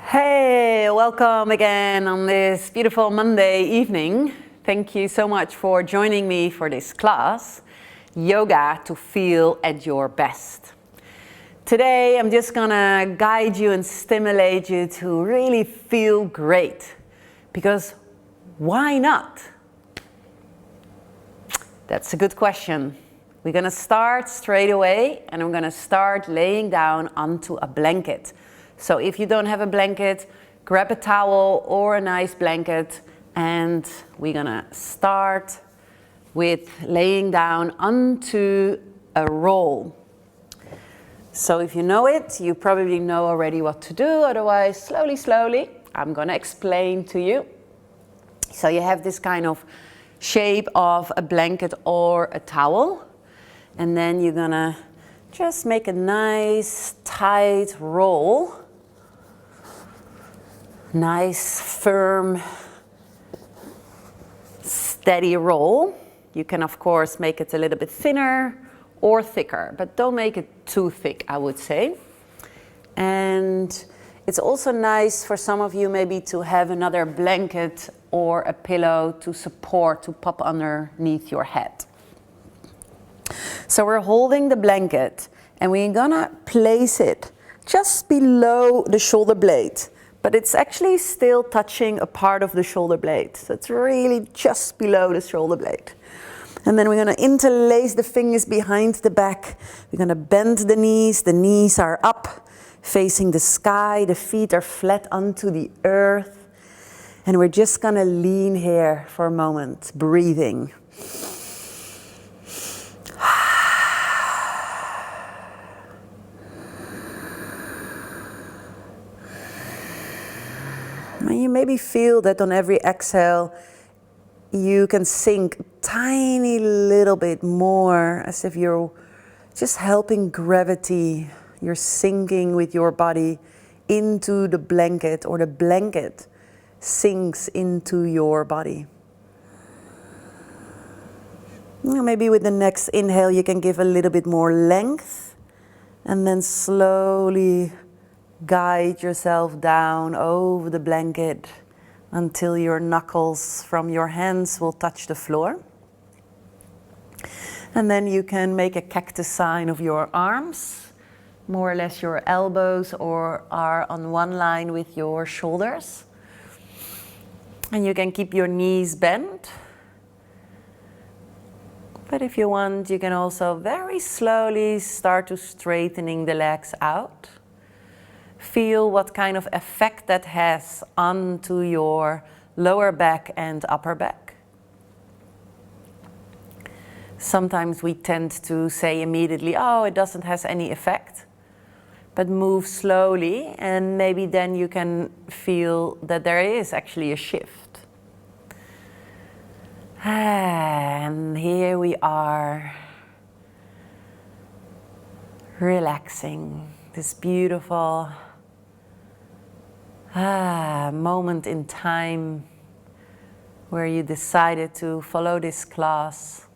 Hey, welcome again on this beautiful Monday evening. Thank you so much for joining me for this class, Yoga to Feel at Your Best. Today I'm just gonna guide you and stimulate you to really feel great, because why not? That's a good question. We're gonna start straight away and I'm gonna start laying down onto a blanket. So if you don't have a blanket, grab a towel or a nice blanket, and we're gonna start with laying down onto a roll. So if you know it, you probably know already what to do. Otherwise, slowly, I'm gonna explain to you. So you have this kind of shape of a blanket or a towel, and then you're gonna just make a nice tight roll. Nice, firm, steady roll. You can of course make it a little bit thinner or thicker, but don't make it too thick, I would say. And it's also nice for some of you maybe to have another blanket or a pillow to support, to pop underneath your head. So we're holding the blanket and we're gonna place it just below the shoulder blade. But it's actually still touching a part of the shoulder blade. So it's really just below the shoulder blade. And then we're gonna interlace the fingers behind the back. We're gonna bend the knees are up, facing the sky, the feet are flat onto the earth. And we're just gonna lean here for a moment, breathing. And you maybe feel that on every exhale, you can sink a tiny little bit more, as if you're just helping gravity. You're sinking with your body into the blanket, or the blanket sinks into your body. Maybe with the next inhale, you can give a little bit more length, and then slowly guide yourself down over the blanket until your knuckles from your hands will touch the floor. And then you can make a cactus sign of your arms. More or less your elbows are on one line with your shoulders. And you can keep your knees bent. But if you want, you can also very slowly start to straightening the legs out. Feel what kind of effect that has onto your lower back and upper back. Sometimes we tend to say immediately, oh, it doesn't have any effect. But move slowly, and maybe then you can feel that there is actually a shift. And here we are, relaxing, this beautiful moment in time where you decided to follow this class.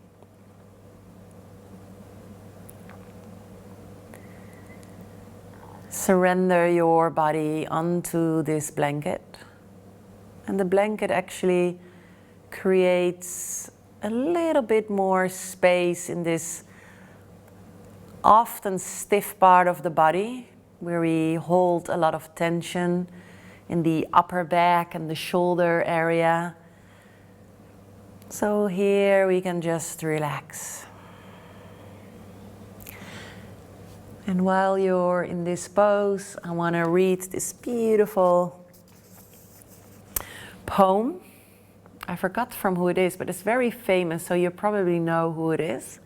Surrender your body onto this blanket, and the blanket actually creates a little bit more space in this often stiff part of the body where we hold a lot of tension in the upper back and the shoulder area. So here we can just relax. And while you're in this pose, I want to read this beautiful poem. I forgot from who it is, but it's very famous, so you probably know who it is.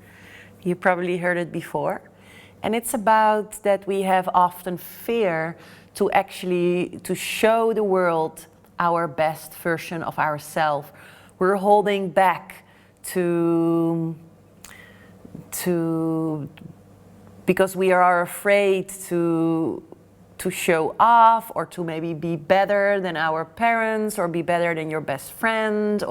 You probably heard it before. And it's about that we have often fear to show the world our best version of ourselves. We're holding back because we are afraid to show off, or to maybe be better than our parents, or be better than your best friend,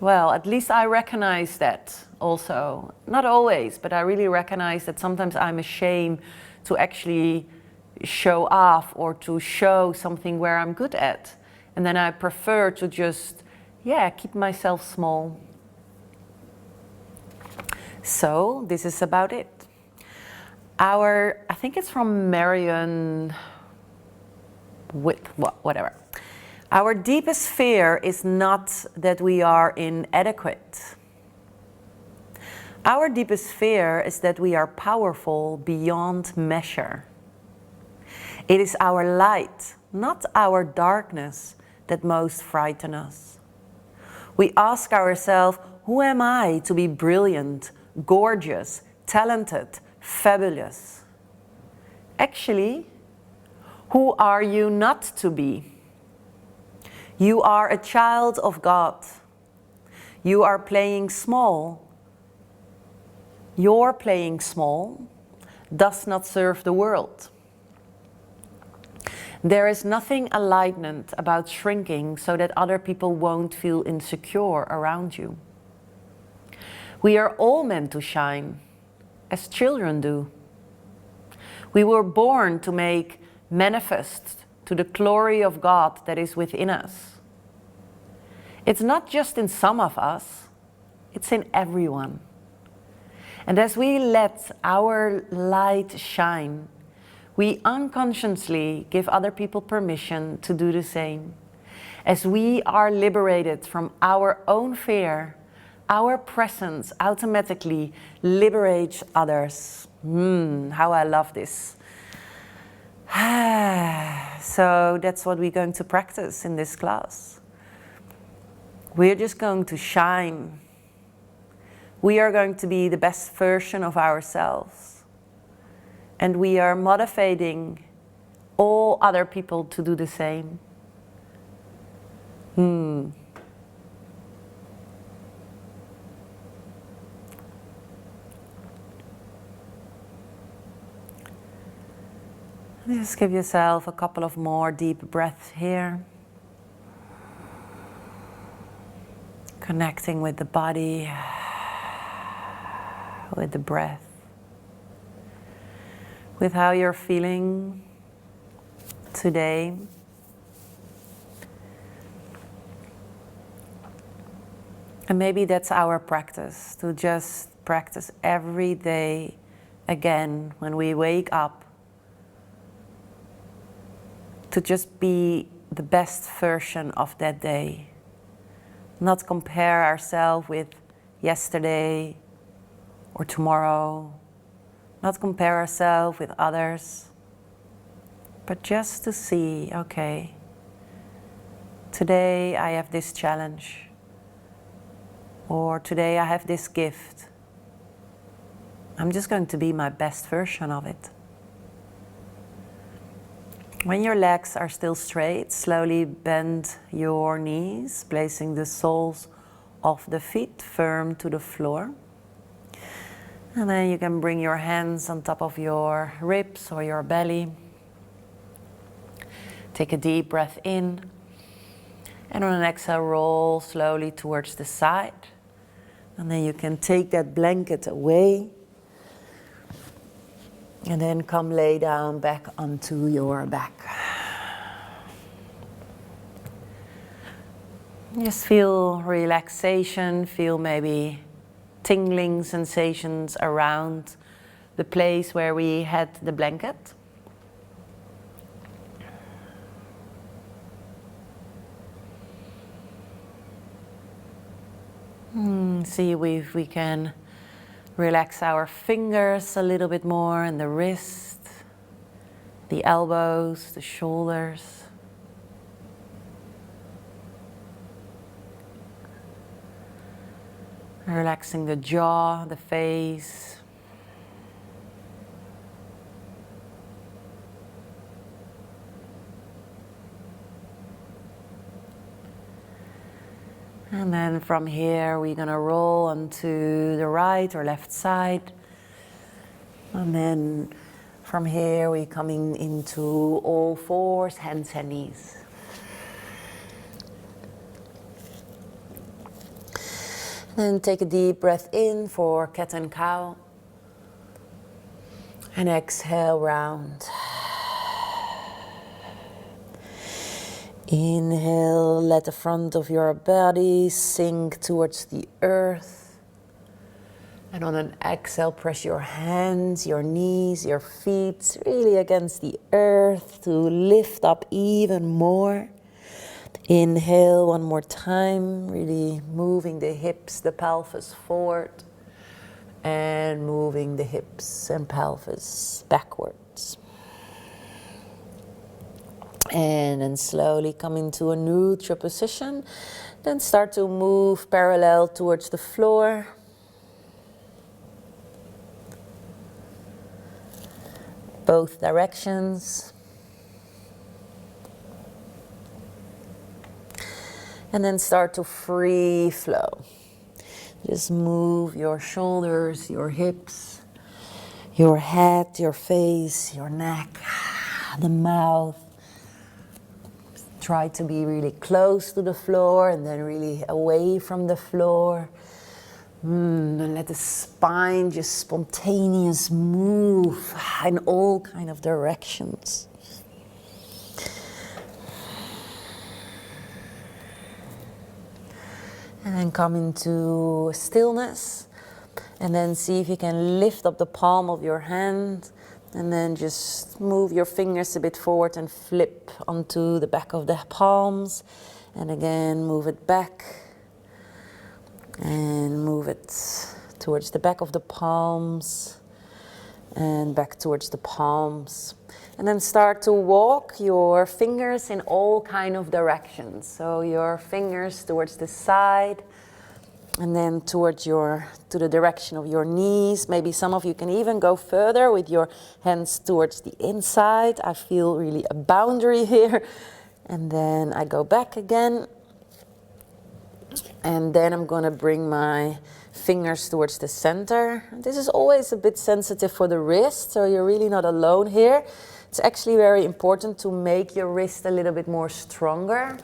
well, at least I recognize that also. Not always, but I really recognize that sometimes I'm ashamed to actually show off or to show something where I'm good at. And then I prefer to just, keep myself small. So this is about it. I think it's from Marion, whatever. Our deepest fear is not that we are inadequate. Our deepest fear is that we are powerful beyond measure. It is our light, not our darkness, that most frighten us. We ask ourselves, who am I to be brilliant, gorgeous, talented, fabulous? Actually, who are you not to be? You are a child of God. You are playing small. Your playing small does not serve the world. There is nothing enlightened about shrinking so that other people won't feel insecure around you. We are all meant to shine, as children do. We were born to make manifest to the glory of God that is within us. It's not just in some of us, it's in everyone. And as we let our light shine, we unconsciously give other people permission to do the same. As we are liberated from our own fear, our presence automatically liberates others. How I love this. So that's what we're going to practice in this class. We're just going to shine. We are going to be the best version of ourselves. And we are motivating all other people to do the same. Just give yourself a couple of more deep breaths here. Connecting with the body, with the breath. With how you're feeling today. And maybe that's our practice, to just practice every day again when we wake up, to just be the best version of that day. Not compare ourselves with yesterday or tomorrow. Not compare ourselves with others, but just to see, okay, today I have this challenge, or today I have this gift. I'm just going to be my best version of it. When your legs are still straight, slowly bend your knees, placing the soles of the feet firm to the floor. And then you can bring your hands on top of your ribs or your belly. Take a deep breath in. And on an exhale, roll slowly towards the side. And then you can take that blanket away. And then come lay down back onto your back. Just feel relaxation, feel maybe tingling sensations around the place where we had the blanket. See if we can relax our fingers a little bit more, and the wrist, the elbows, the shoulders. Relaxing the jaw, the face. And then from here we're going to roll onto the right or left side. And then from here we're coming into all fours, hands and knees. Then take a deep breath in for cat and cow. And exhale round. Inhale, let the front of your body sink towards the earth. And on an exhale, press your hands, your knees, your feet really against the earth to lift up even more. Inhale one more time, really moving the hips, the pelvis forward. And moving the hips and pelvis backwards. And then slowly come into a neutral position. Then start to move parallel towards the floor. Both directions. And then start to free flow. Just move your shoulders, your hips, your head, your face, your neck, the mouth. Try to be really close to the floor and then really away from the floor. And let the spine just spontaneous move in all kind of directions. And then come into stillness. And then see if you can lift up the palm of your hand. And then just move your fingers a bit forward and flip onto the back of the palms. And again, move it back. And move it towards the back of the palms. And back towards the palms. And then start to walk your fingers in all kind of directions. So your fingers towards the side. And then towards to the direction of your knees. Maybe some of you can even go further with your hands towards the inside. I feel really a boundary here. And then I go back again. And then I'm going to bring my fingers towards the center. This is always a bit sensitive for the wrist, so you're really not alone here. It's actually very important to make your wrist a little bit more stronger.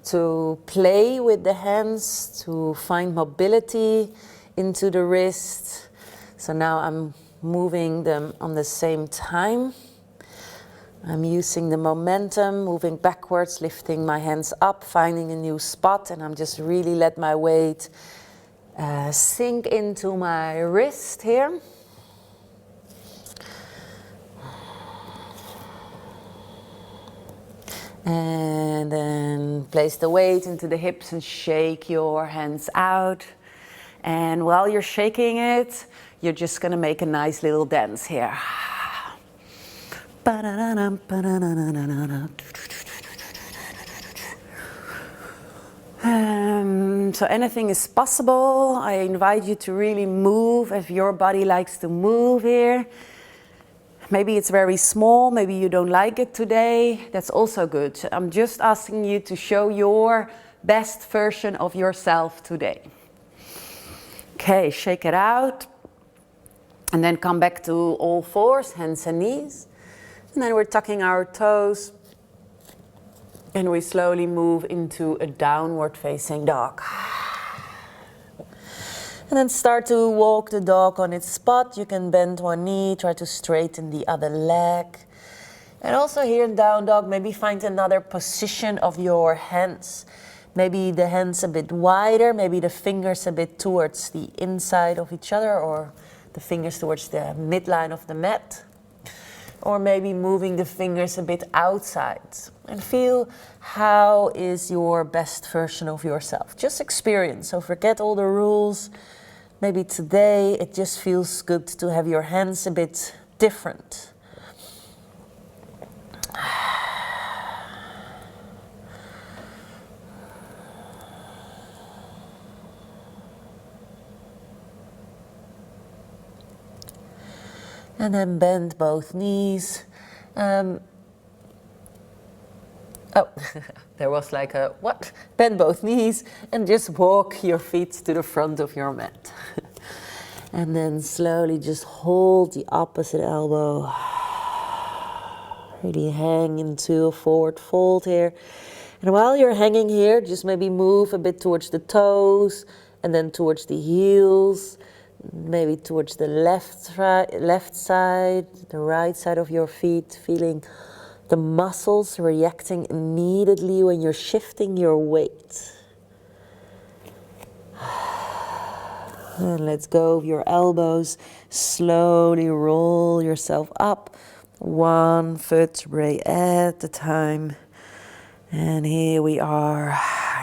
To play with the hands, to find mobility into the wrist. So now I'm moving them on the same time. I'm using the momentum, moving backwards, lifting my hands up, finding a new spot, and I'm just really let my weight sink into my wrist here. And then place the weight into the hips and shake your hands out. And while you're shaking it, you're just going to make a nice little dance here. So anything is possible. I invite you to really move if your body likes to move here. Maybe it's very small, maybe you don't like it today. That's also good. I'm just asking you to show your best version of yourself today. Okay, shake it out. And then come back to all fours, hands and knees. And then we're tucking our toes. And we slowly move into a downward facing dog. And then start to walk the dog on its spot. You can bend one knee, try to straighten the other leg. And also here in down dog, maybe find another position of your hands. Maybe the hands a bit wider, maybe the fingers a bit towards the inside of each other, or the fingers towards the midline of the mat. Or maybe moving the fingers a bit outside. And feel how is your best version of yourself. Just experience, so forget all the rules. Maybe today it just feels good to have your hands a bit different. And then bend both knees. There was like a what? Bend both knees and just walk your feet to the front of your mat. And then slowly just hold the opposite elbow. Really hang into a forward fold here. And while you're hanging here, just maybe move a bit towards the toes and then towards the heels. Maybe towards the left side, the right side of your feet, feeling the muscles reacting immediately when you're shifting your weight. And let's go of your elbows. Slowly roll yourself up, one vertebrae at a time. And here we are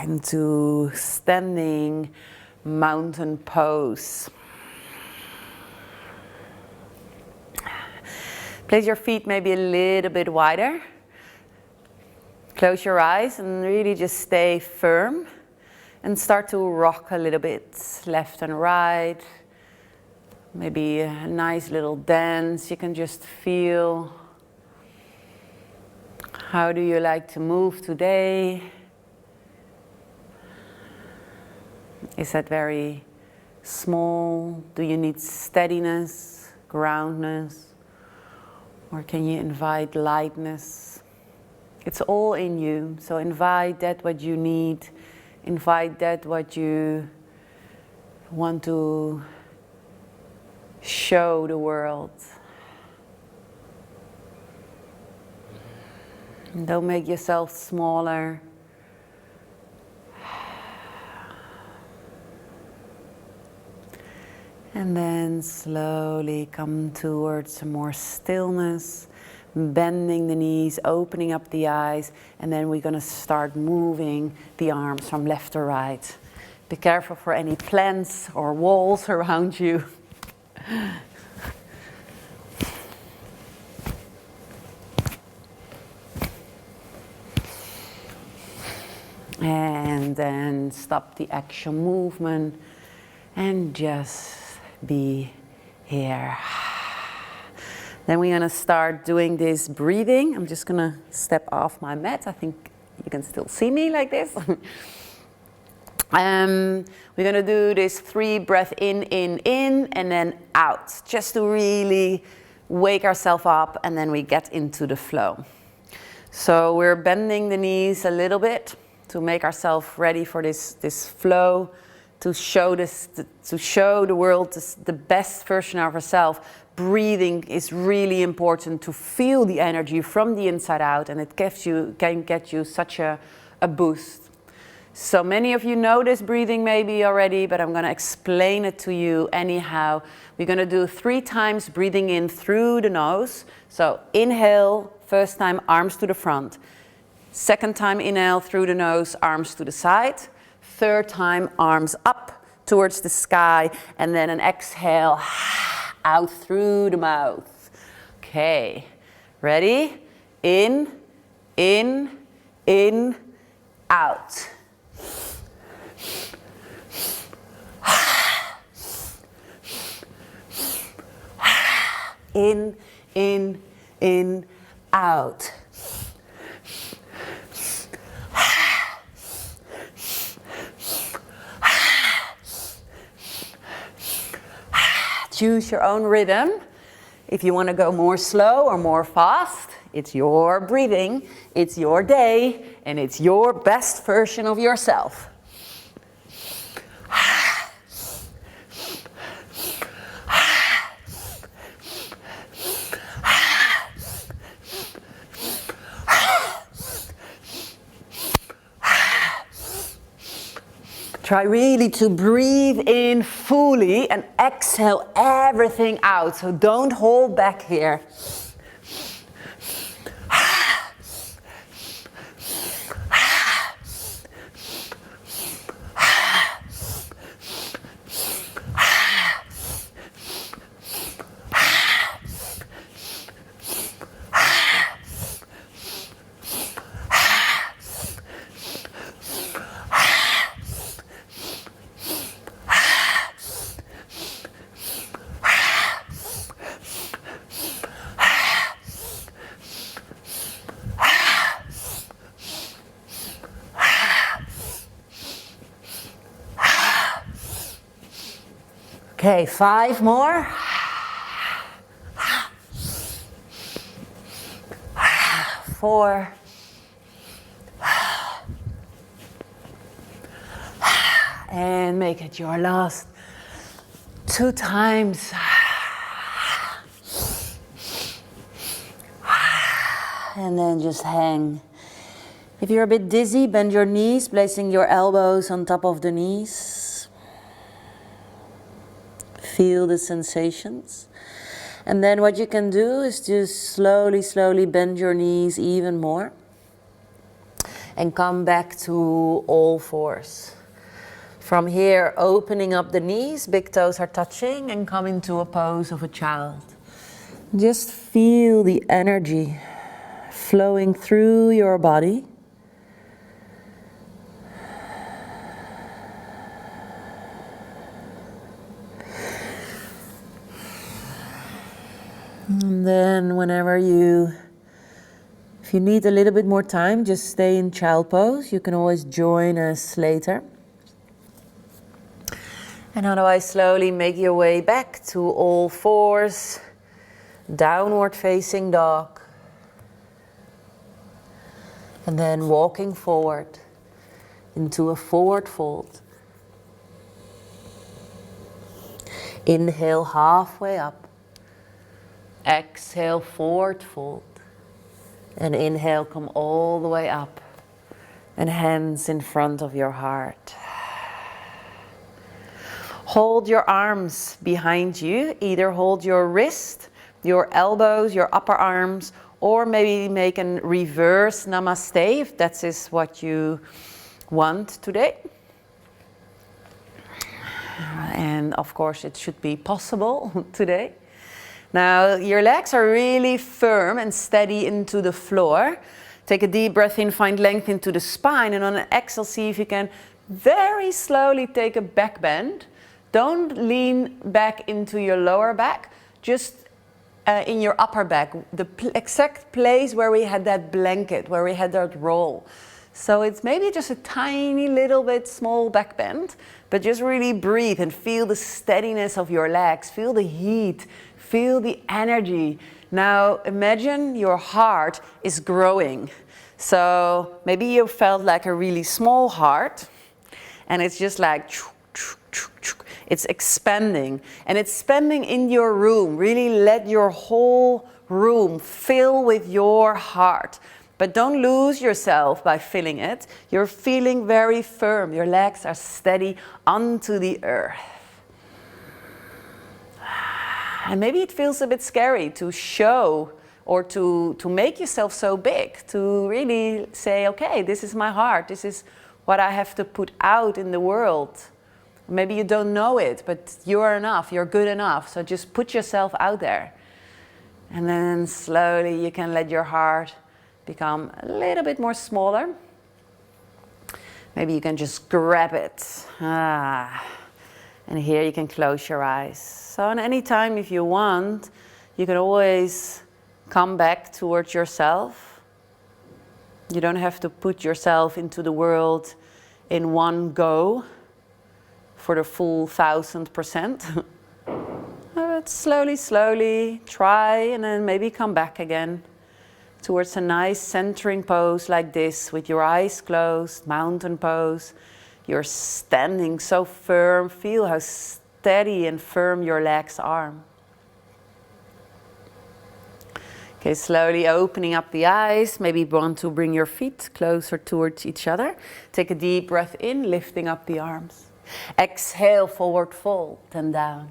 into standing mountain pose. Place your feet maybe a little bit wider. Close your eyes and really just stay firm. And start to rock a little bit, left and right. Maybe a nice little dance. You can just feel. How do you like to move today? Is that very small? Do you need steadiness, groundness? Or can you invite lightness? It's all in you, so invite that what you need. Invite that what you want to show the world. And don't make yourself smaller. And then slowly come towards some more stillness. Bending the knees, opening up the eyes, and then we're going to start moving the arms from left to right. Be careful for any plants or walls around you. And then stop the actual movement and just be here. Then we're going to start doing this breathing. I'm just going to step off my mat. I think you can still see me like this. We're going to do this 3 breath in, and then out. Just to really wake ourselves up, and then we get into the flow. So we're bending the knees a little bit to make ourselves ready for this flow, to show the world the best version of ourselves. Breathing is really important to feel the energy from the inside out, and it can get you such a boost. So many of you know this breathing maybe already, but I'm going to explain it to you anyhow. We're going to do 3 times breathing in through the nose. So inhale, first time arms to the front. Second time inhale through the nose, arms to the side. Third time arms up towards the sky, and then an exhale out through the mouth. Okay, ready? In, out. In, out. Choose your own rhythm. If you want to go more slow or more fast, it's your breathing, it's your day, and it's your best version of yourself. Try really to breathe in fully and exhale everything out. So don't hold back here. Okay, 5 more. 4. And make it your last 2 times. And then just hang. If you're a bit dizzy, bend your knees, placing your elbows on top of the knees. Feel the sensations. And then what you can do is just slowly, slowly bend your knees even more. And come back to all fours. From here, opening up the knees, big toes are touching, and come into a pose of a child. Just feel the energy flowing through your body. And then whenever if you need a little bit more time, just stay in child pose. You can always join us later. And otherwise slowly make your way back to all fours, downward facing dog. And then walking forward into a forward fold. Inhale halfway up. Exhale, forward fold. And inhale, come all the way up. And hands in front of your heart. Hold your arms behind you. Either hold your wrist, your elbows, your upper arms, or maybe make a reverse namaste if that is what you want today. And of course it should be possible today. Now your legs are really firm and steady into the floor. Take a deep breath in, find length into the spine, and on an exhale see if you can very slowly take a back bend. Don't lean back into your lower back, just in your upper back, the exact place where we had that blanket, where we had that roll. So it's maybe just a tiny little bit small back bend, but just really breathe and feel the steadiness of your legs, feel the heat, feel the energy. Now imagine your heart is growing. So maybe you felt like a really small heart, and it's just like, it's expanding, and it's expanding in your room. Really let your whole room fill with your heart. But don't lose yourself by filling it. You're feeling very firm. Your legs are steady onto the earth. And maybe it feels a bit scary to show or to make yourself so big, to really say, okay, this is my heart. This is what I have to put out in the world. Maybe you don't know it, but you are enough. You're good enough. So just put yourself out there. And then slowly you can let your heart become a little bit more smaller. Maybe you can just grab it. And here you can close your eyes. So at any time if you want, you can always come back towards yourself. You don't have to put yourself into the world in one go for the full 1000%. But slowly, slowly try, and then maybe come back again towards a nice centering pose like this with your eyes closed, mountain pose. You're standing so firm. Feel how steady and firm your legs are. Okay, slowly opening up the eyes. Maybe want to bring your feet closer towards each other. Take a deep breath in, lifting up the arms. Exhale, forward fold and down.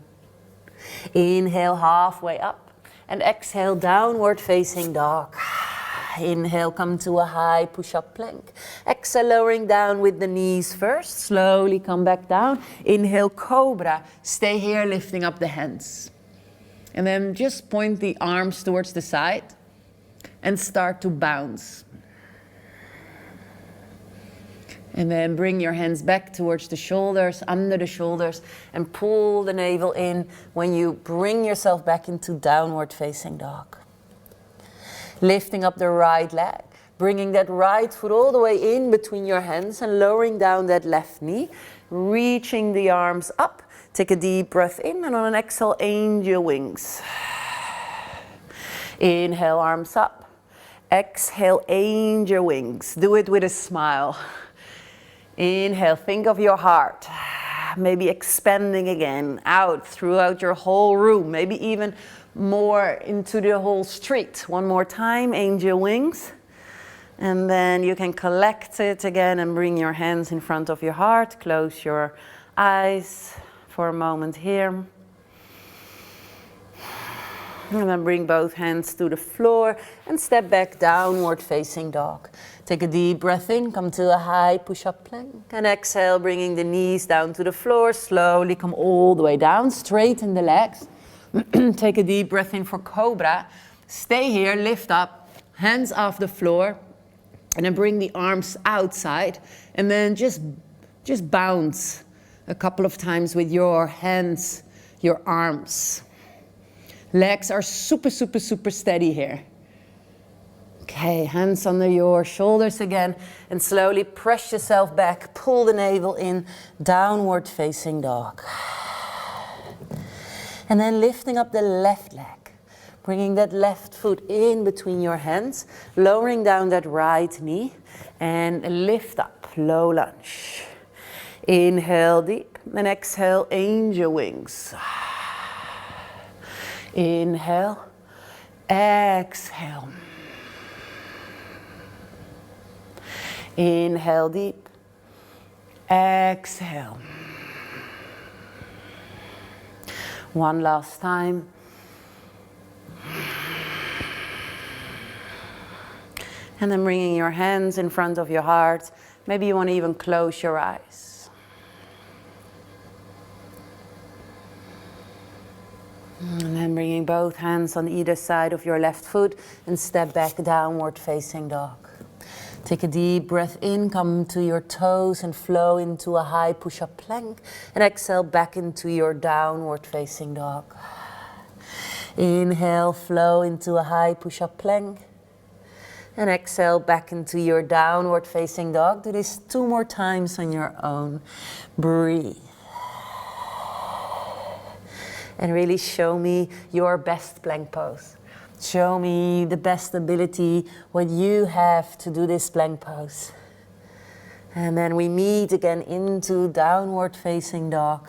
Inhale, halfway up. And exhale, downward facing dog. Inhale, come to a high push-up plank. Exhale, lowering down with the knees first. Slowly come back down. Inhale, cobra. Stay here, lifting up the hands. And then just point the arms towards the side and start to bounce. And then bring your hands back towards the shoulders, under the shoulders, and pull the navel in when you bring yourself back into downward facing dog. Lifting up the right leg, bringing that right foot all the way in between your hands and lowering down that left knee, reaching the arms up. Take a deep breath in, and on an exhale, angel wings. Inhale, arms up. Exhale, angel wings. Do it with a smile. Inhale, think of your heart. Maybe expanding again, out throughout your whole room. Maybe even more into the whole street. One more time, angel wings. And then you can collect it again and bring your hands in front of your heart. Close your eyes for a moment here. And then bring both hands to the floor and step back, downward facing dog. Take a deep breath in, come to a high push-up plank. And exhale, bringing the knees down to the floor. Slowly come all the way down, straighten the legs. Take a deep breath in for cobra. Stay here, lift up, hands off the floor. And then bring the arms outside. And then just bounce a couple of times with your hands, your arms. Legs are super, super, super steady here. Okay, hands under your shoulders again. And slowly press yourself back. Pull the navel in. Downward facing dog. And then lifting up the left leg. Bringing that left foot in between your hands. Lowering down that right knee. And lift up. Low lunge. Inhale deep. And exhale, angel wings. Inhale, exhale. Inhale deep, exhale. One last time. And then bringing your hands in front of your heart. Maybe you want to even close your eyes. And then bringing both hands on either side of your left foot and step back, downward facing dog. Take a deep breath in, come to your toes and flow into a high push-up plank. And exhale back into your downward facing dog. Inhale, flow into a high push-up plank. And exhale back into your downward facing dog. Do this 2 more times on your own. Breathe. And really show me your best plank pose. Show me the best ability, what you have to do this plank pose. And then we meet again into downward facing dog.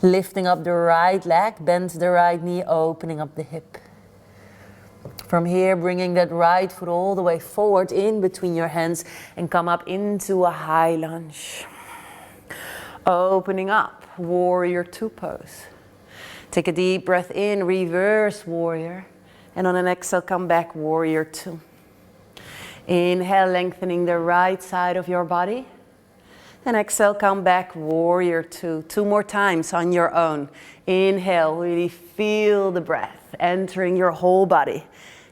Lifting up the right leg, bend the right knee, opening up the hip. From here, bringing that right foot all the way forward in between your hands and come up into a high lunge. Opening up, warrior 2 pose. Take a deep breath in, reverse warrior. And on an exhale, come back, warrior 2. Inhale, lengthening the right side of your body. And exhale, come back, warrior 2. 2 more times on your own. Inhale, really feel the breath entering your whole body.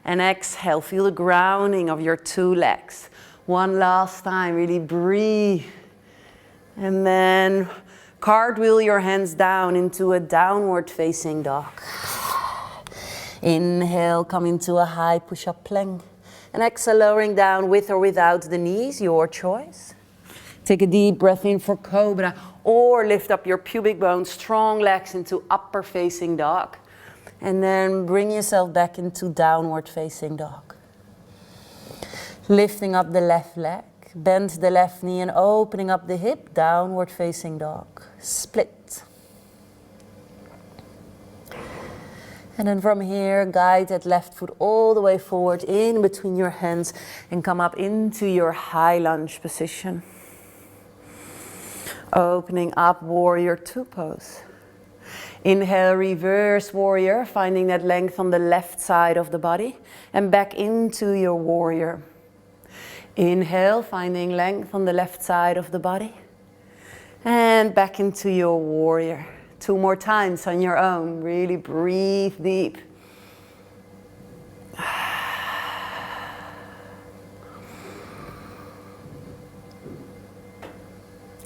And exhale, feel the grounding of your 2 legs. One last time, really breathe. And then cartwheel your hands down into a downward facing dog. Inhale, come into a high push-up plank. And exhale, lowering down with or without the knees, your choice. Take a deep breath in for cobra or lift up your pubic bone, strong legs into upper facing dog. And then bring yourself back into downward facing dog. Lifting up the left leg. Bend the left knee and opening up the hip, downward facing dog. Split. And then from here, guide that left foot all the way forward in between your hands and come up into your high lunge position. Opening up, warrior 2 pose. Inhale, reverse warrior, finding that length on the left side of the body and back into your warrior. Inhale, finding length on the left side of the body. And back into your warrior. 2 more times on your own. Really breathe deep.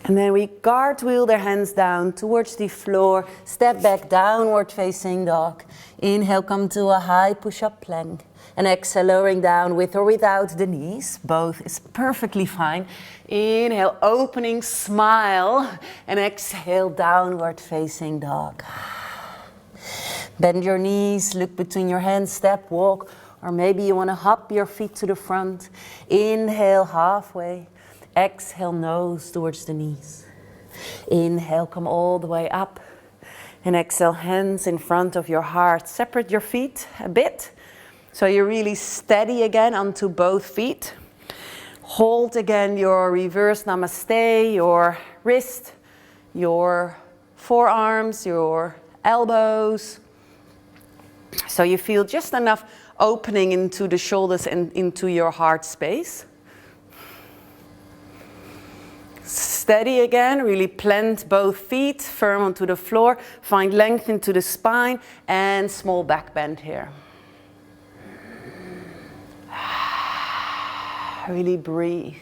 And then we cartwheel their hands down towards the floor. Step back, downward facing dog. Inhale, come to a high push-up plank. And exhale, lowering down with or without the knees. Both is perfectly fine. Inhale, opening, smile. And exhale, downward facing dog. Bend your knees, look between your hands, step, walk. Or maybe you want to hop your feet to the front. Inhale, halfway. Exhale, nose towards the knees. Inhale, come all the way up. And exhale, hands in front of your heart. Separate your feet a bit. So you're really steady again onto both feet. Hold again your reverse namaste, your wrist, your forearms, your elbows. So you feel just enough opening into the shoulders and into your heart space. Steady again, really plant both feet firm onto the floor. Find length into the spine and small back bend here. Really breathe.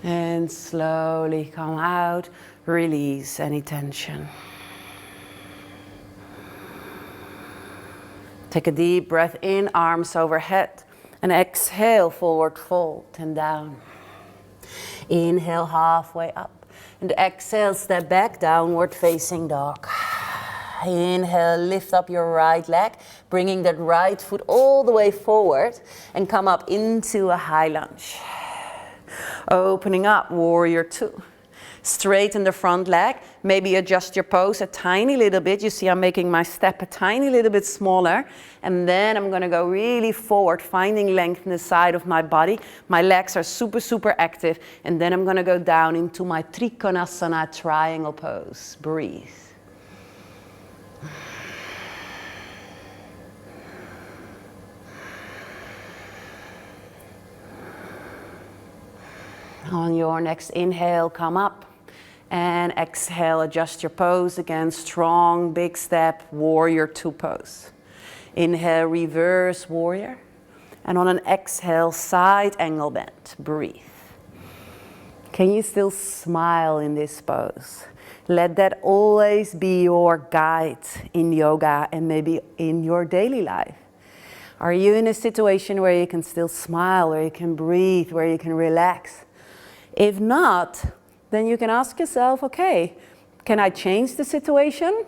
And slowly come out, release any tension. Take a deep breath in, arms overhead, and exhale, forward fold and down. Inhale, halfway up, and exhale, step back, downward facing dog. Inhale, lift up your right leg, bringing that right foot all the way forward, and come up into a high lunge. Opening up, warrior two. Straighten the front leg, maybe adjust your pose a tiny little bit. You see I'm making my step a tiny little bit smaller. And then I'm gonna go really forward, finding length in the side of my body. My legs are super, super active. And then I'm gonna go down into my Trikonasana triangle pose. Breathe. On your next inhale, come up. And exhale, adjust your pose again. Strong, big step, warrior two pose. Inhale, reverse warrior. And on an exhale, side angle bend. Breathe. Can you still smile in this pose? Let that always be your guide in yoga and maybe in your daily life. Are you in a situation where you can still smile, where you can breathe, where you can relax? If not, then you can ask yourself, okay, can I change the situation?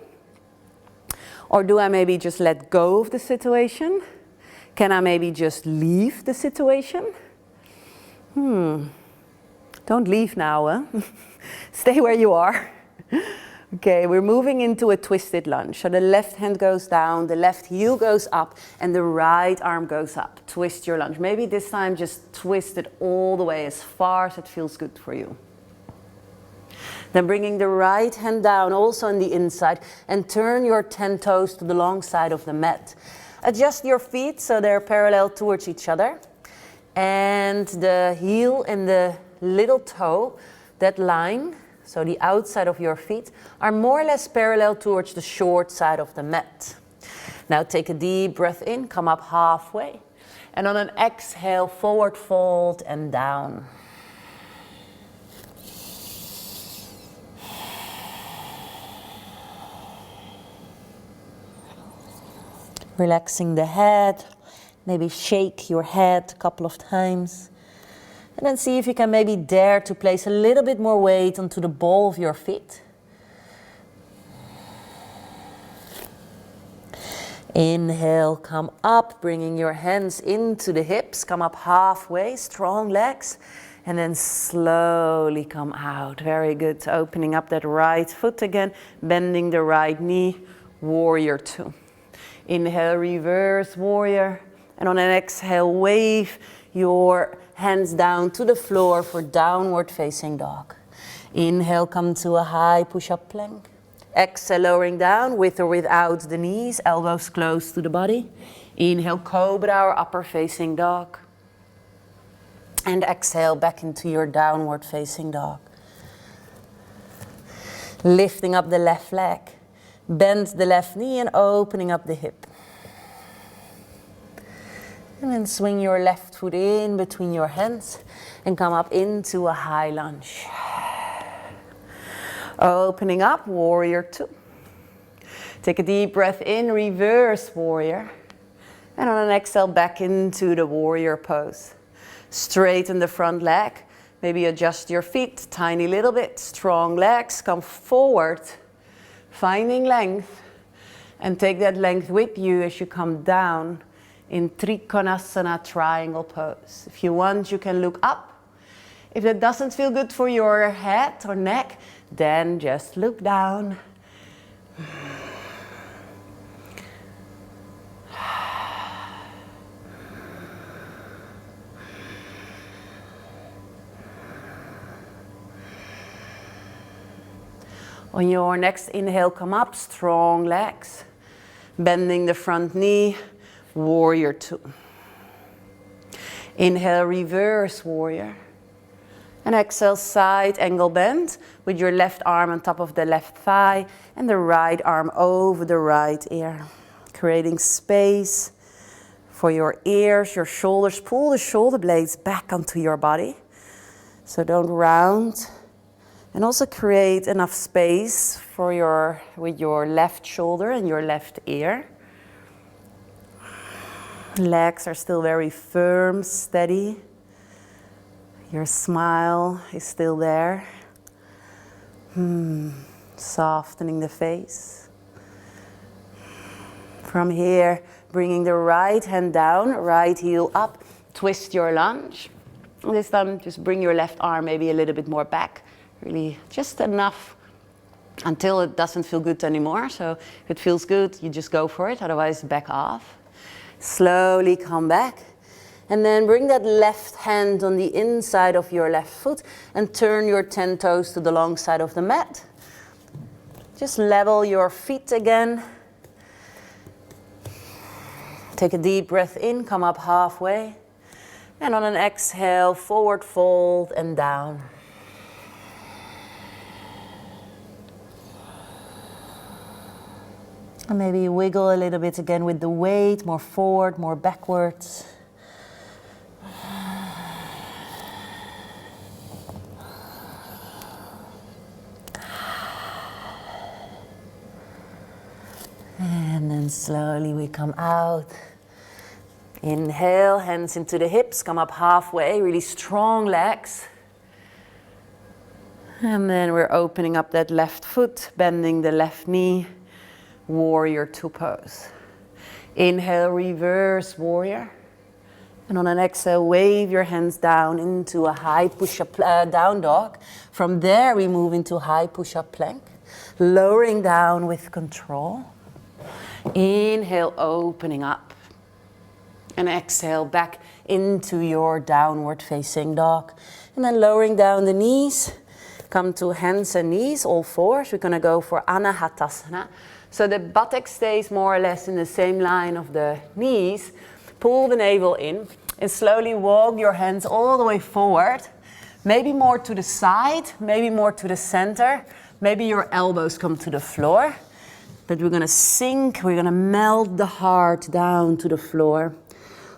Or do I maybe just let go of the situation? Can I maybe just leave the situation? Don't leave now, huh? Stay where you are. Okay, we're moving into a twisted lunge. So the left hand goes down, the left heel goes up, and the right arm goes up. Twist your lunge. Maybe this time just twist it all the way as far as it feels good for you. Then bringing the right hand down, also on the inside, and turn your 10 toes to the long side of the mat. Adjust your feet so they're parallel towards each other. And the heel and the little toe, that line, so the outside of your feet, are more or less parallel towards the short side of the mat. Now take a deep breath in, come up halfway. And on an exhale, forward fold and down. Relaxing the head, maybe shake your head a couple of times. And then see if you can maybe dare to place a little bit more weight onto the ball of your feet. Inhale, come up, bringing your hands into the hips. Come up halfway, strong legs. And then slowly come out. Very good. Opening up that right foot again, bending the right knee, warrior two. Inhale, reverse warrior. And on an exhale, wave your hands down to the floor for downward facing dog. Inhale, come to a high push-up plank. Exhale, lowering down with or without the knees, elbows close to the body. Inhale, cobra or upper facing dog. And exhale, back into your downward facing dog. Lifting up the left leg. Bend the left knee and opening up the hip. And then swing your left foot in between your hands and come up into a high lunge. Opening up, warrior two. Take a deep breath in, reverse warrior. And on an exhale, back into the warrior pose. Straighten the front leg. Maybe adjust your feet, tiny little bit. Strong legs, come forward. Finding length. And take that length with you as you come down in Trikonasana triangle pose. If you want, you can look up. If that doesn't feel good for your head or neck, then just look down. On your next inhale, come up, strong legs. Bending the front knee, warrior two. Inhale, reverse warrior. And exhale, side angle bend with your left arm on top of the left thigh and the right arm over the right ear. Creating space for your ears, your shoulders. Pull the shoulder blades back onto your body. So don't round. And also create enough space for with your left shoulder and your left ear. Legs are still very firm, steady. Your smile is still there. Softening the face. From here, bringing the right hand down, right heel up, twist your lunge. This time, just bring your left arm maybe a little bit more back. Really just enough until it doesn't feel good anymore. So if it feels good, you just go for it. Otherwise, back off. Slowly come back. And then bring that left hand on the inside of your left foot and turn your 10 toes to the long side of the mat. Just level your feet again. Take a deep breath in, come up halfway. And on an exhale, forward fold and down. And maybe wiggle a little bit again with the weight, more forward, more backwards. And then slowly we come out. Inhale, hands into the hips, come up halfway, really strong legs. And then we're opening up that left foot, bending the left knee. Warrior two pose. Inhale, reverse warrior. And on an exhale, wave your hands down into a high push-up down dog. From there, we move into high push-up plank. Lowering down with control. Inhale, opening up. And exhale, back into your downward facing dog. And then lowering down the knees. Come to hands and knees, all fours. We're going to go for Anahatasana. So the buttock stays more or less in the same line of the knees. Pull the navel in and slowly walk your hands all the way forward. Maybe more to the side, maybe more to the center. Maybe your elbows come to the floor. But we're going to sink, we're going to melt the heart down to the floor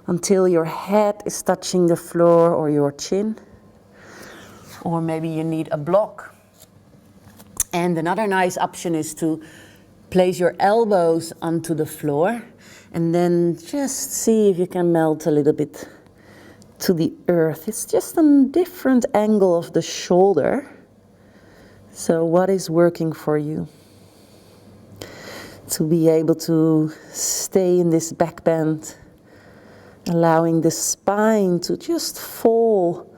until your head is touching the floor or your chin. Or maybe you need a block. And another nice option is to place your elbows onto the floor and then just see if you can melt a little bit to the earth. It's just a different angle of the shoulder. So what is working for you? To be able to stay in this back bend, allowing the spine to just fall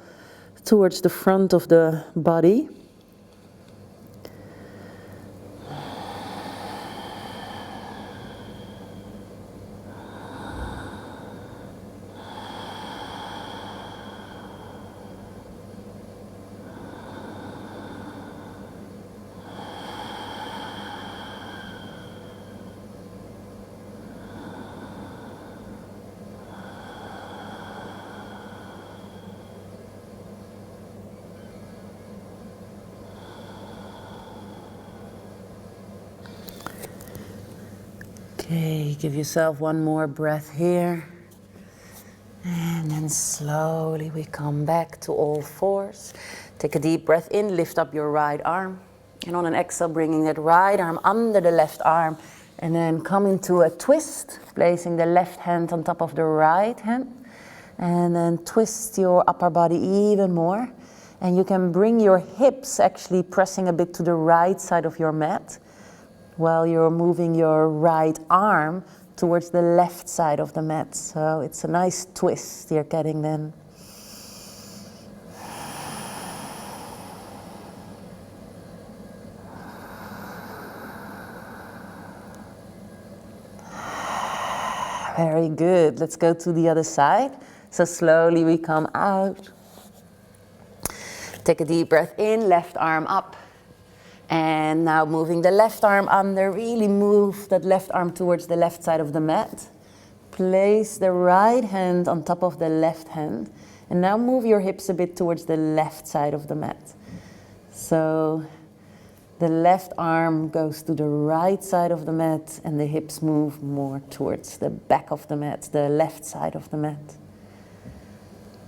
towards the front of the body. Okay, give yourself one more breath here. And then slowly we come back to all fours. Take a deep breath in, lift up your right arm. And on an exhale, bringing that right arm under the left arm. And then come into a twist, placing the left hand on top of the right hand. And then twist your upper body even more. And you can bring your hips actually pressing a bit to the right side of your mat, while you're moving your right arm towards the left side of the mat. So it's a nice twist you're getting then. Very good. Let's go to the other side. So slowly we come out. Take a deep breath in, left arm up. And now moving the left arm under, really move that left arm towards the left side of the mat. Place the right hand on top of the left hand. And now move your hips a bit towards the left side of the mat. So the left arm goes to the right side of the mat and the hips move more towards the back of the mat, the left side of the mat.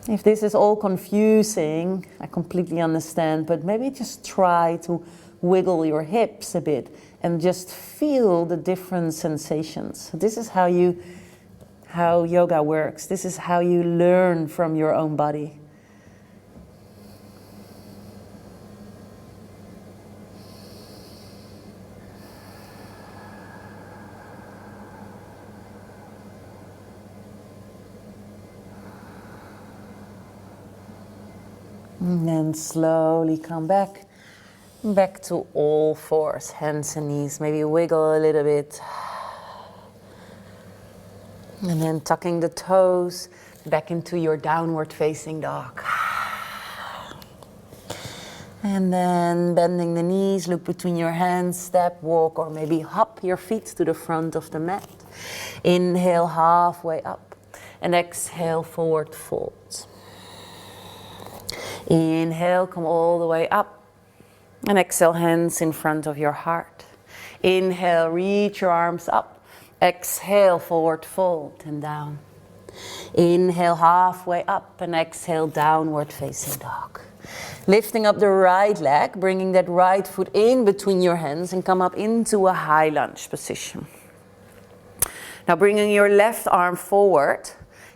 If this is all confusing, I completely understand, but maybe just try to wiggle your hips a bit and just feel the different sensations. This is how yoga works. This is how you learn from your own body. And then slowly come back to all fours, hands and knees. Maybe wiggle a little bit. And then tucking the toes back into your downward facing dog. And then bending the knees, look between your hands, step, walk, or maybe hop your feet to the front of the mat. Inhale halfway up and exhale, forward fold. Inhale, come all the way up and exhale, hands in front of your heart. Inhale, reach your arms up. Exhale, forward fold and down. Inhale, halfway up and exhale, downward facing dog. Lifting up the right leg, bringing that right foot in between your hands and come up into a high lunge position. Now bringing your left arm forward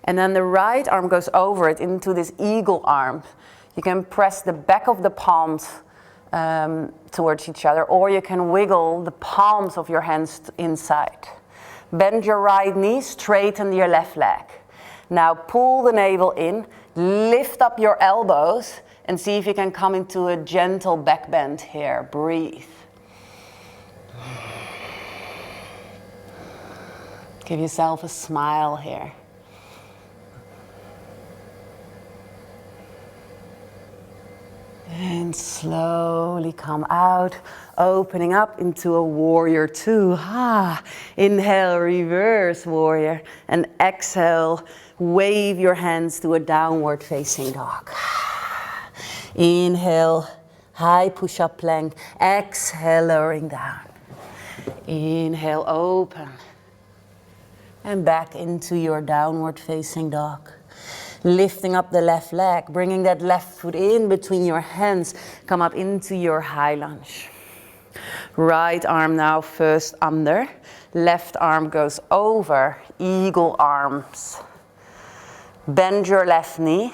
and then the right arm goes over it into this eagle arm. You can press the back of the palms towards each other, or you can wiggle the palms of your hands inside. Bend your right knee, straighten your left leg. Now pull the navel in, lift up your elbows, and see if you can come into a gentle back bend here. Breathe. Give yourself a smile here. And slowly come out, opening up into a warrior two. Inhale, reverse warrior. And exhale, wave your hands to a downward facing dog. Inhale, high push-up plank. Exhale, lowering down. Inhale, open. And back into your downward facing dog. Lifting up the left leg, bringing that left foot in between your hands. Come up into your high lunge. Right arm now first under. Left arm goes over, eagle arms. Bend your left knee.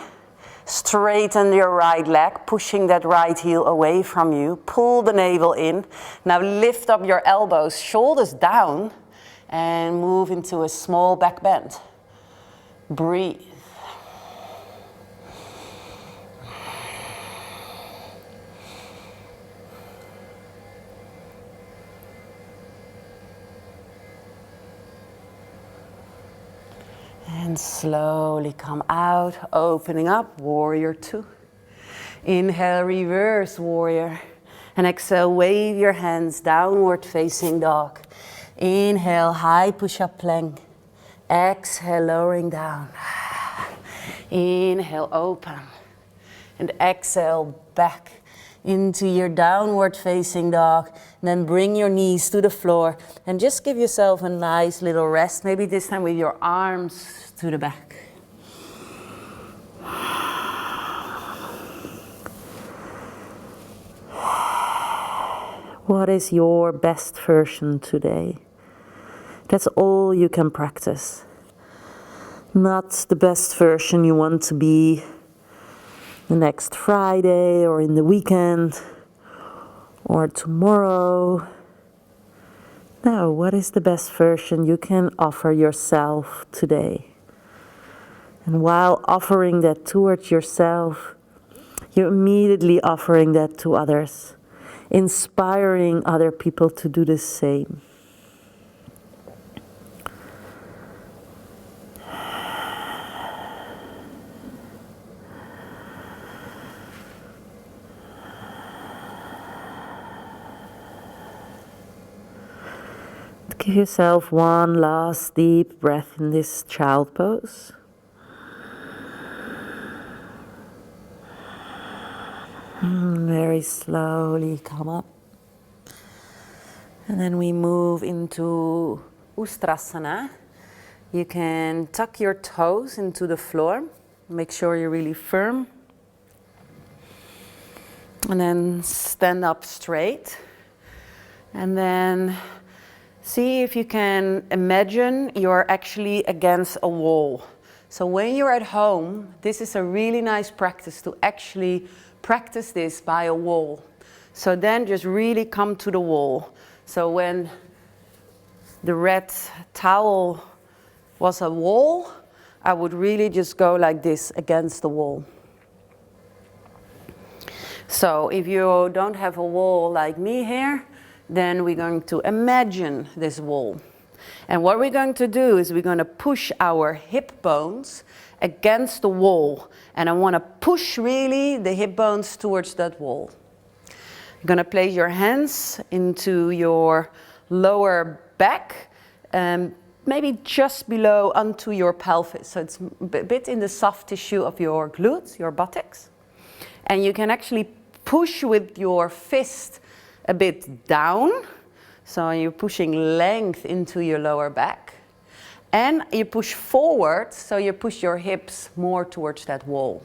Straighten your right leg, pushing that right heel away from you. Pull the navel in. Now lift up your elbows, shoulders down, and move into a small back bend. Breathe. And slowly come out, opening up, warrior two. Inhale, reverse warrior. And exhale, wave your hands, downward facing dog. Inhale, high push-up plank. Exhale, lowering down. Inhale, open. And exhale, back into your downward facing dog. And then bring your knees to the floor and just give yourself a nice little rest. Maybe this time with your arms to the back. What is your best version today? That's all you can practice. Not the best version you want to be the next Friday or in the weekend or tomorrow. Now, what is the best version you can offer yourself today? And while offering that towards yourself, you're immediately offering that to others, inspiring other people to do the same. Give yourself one last deep breath in this child pose. Very slowly come up. And then we move into Ustrasana. You can tuck your toes into the floor. Make sure you're really firm. And then stand up straight. And then see if you can imagine you're actually against a wall. So when you're at home, this is a really nice practice to actually practice this by a wall. So then just really come to the wall. So when the red towel was a wall, I would really just go like this against the wall. So if you don't have a wall like me here, then we're going to imagine this wall. And what we're going to do is we're going to push our hip bones against the wall. And I want to push really the hip bones towards that wall. You're going to place your hands into your lower back, maybe just below onto your pelvis. So it's a bit in the soft tissue of your glutes, your buttocks. And you can actually push with your fist a bit down. So you're pushing length into your lower back. And you push forward, so you push your hips more towards that wall.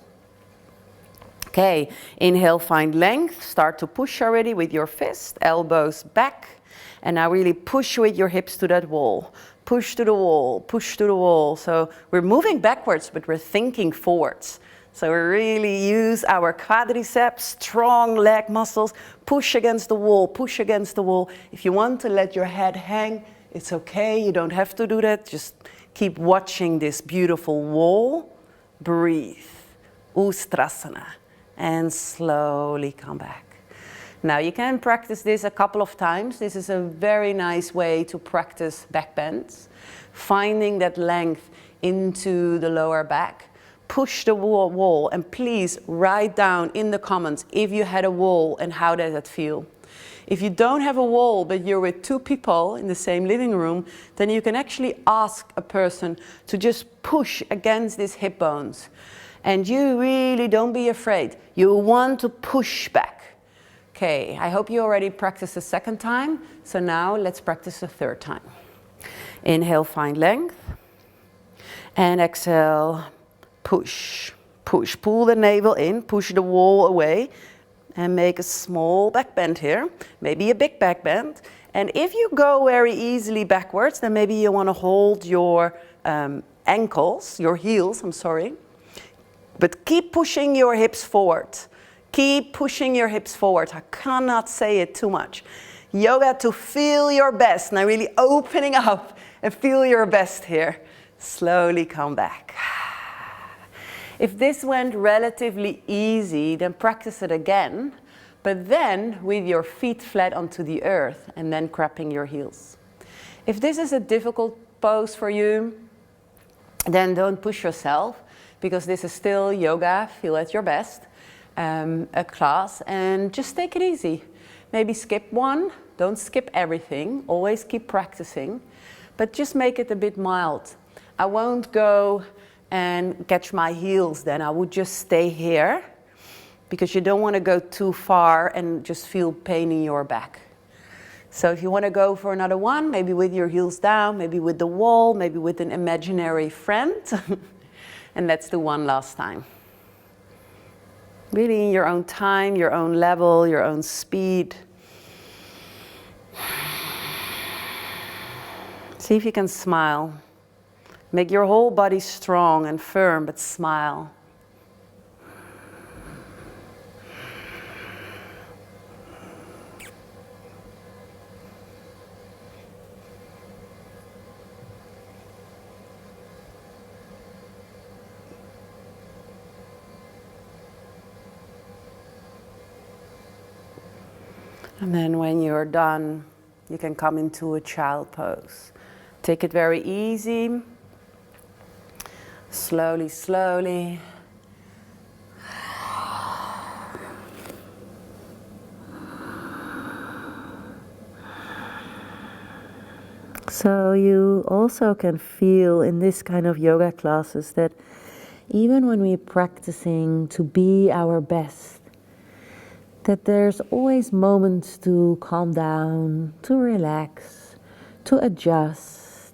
Okay, inhale, find length. Start to push already with your fist, elbows back. And now really push with your hips to that wall. Push to the wall, push to the wall. So we're moving backwards, but we're thinking forwards. So we really use our quadriceps, strong leg muscles. Push against the wall, push against the wall. If you want to let your head hang, it's okay. You don't have to do that. Just keep watching this beautiful wall. Breathe. Ustrasana. And slowly come back. Now you can practice this a couple of times. This is a very nice way to practice back bends. Finding that length into the lower back. Push the wall, and please write down in the comments if you had a wall and how does that feel. If you don't have a wall but you're with two people in the same living room, then you can actually ask a person to just push against these hip bones. And you really don't be afraid. You want to push back. Okay, I hope you already practiced the second time. So now let's practice the third time. Inhale, find length. And exhale, push, push. Pull the navel in, push the wall away. And make a small back bend here. Maybe a big back bend. And if you go very easily backwards, then maybe you want to hold your ankles, your heels, I'm sorry. But keep pushing your hips forward. Keep pushing your hips forward. I cannot say it too much. Yoga to feel your best. Now really opening up and feel your best here. Slowly come back. If this went relatively easy, then practice it again. But then with your feet flat onto the earth and then grabbing your heels. If this is a difficult pose for you, then don't push yourself. Because this is still yoga, feel at your best, a class, and just take it easy. Maybe skip one, don't skip everything, always keep practicing, but just make it a bit mild. I won't go and catch my heels then, I would just stay here, because you don't want to go too far and just feel pain in your back. So if you want to go for another one, maybe with your heels down, maybe with the wall, maybe with an imaginary friend. And let's do one last time. Really in your own time, your own level, your own speed. See if you can smile. Make your whole body strong and firm, but smile. And then when you're done, you can come into a child pose. Take it very easy. Slowly, slowly. So you also can feel in this kind of yoga classes that even when we're practicing to be our best, that there's always moments to calm down, to relax, to adjust.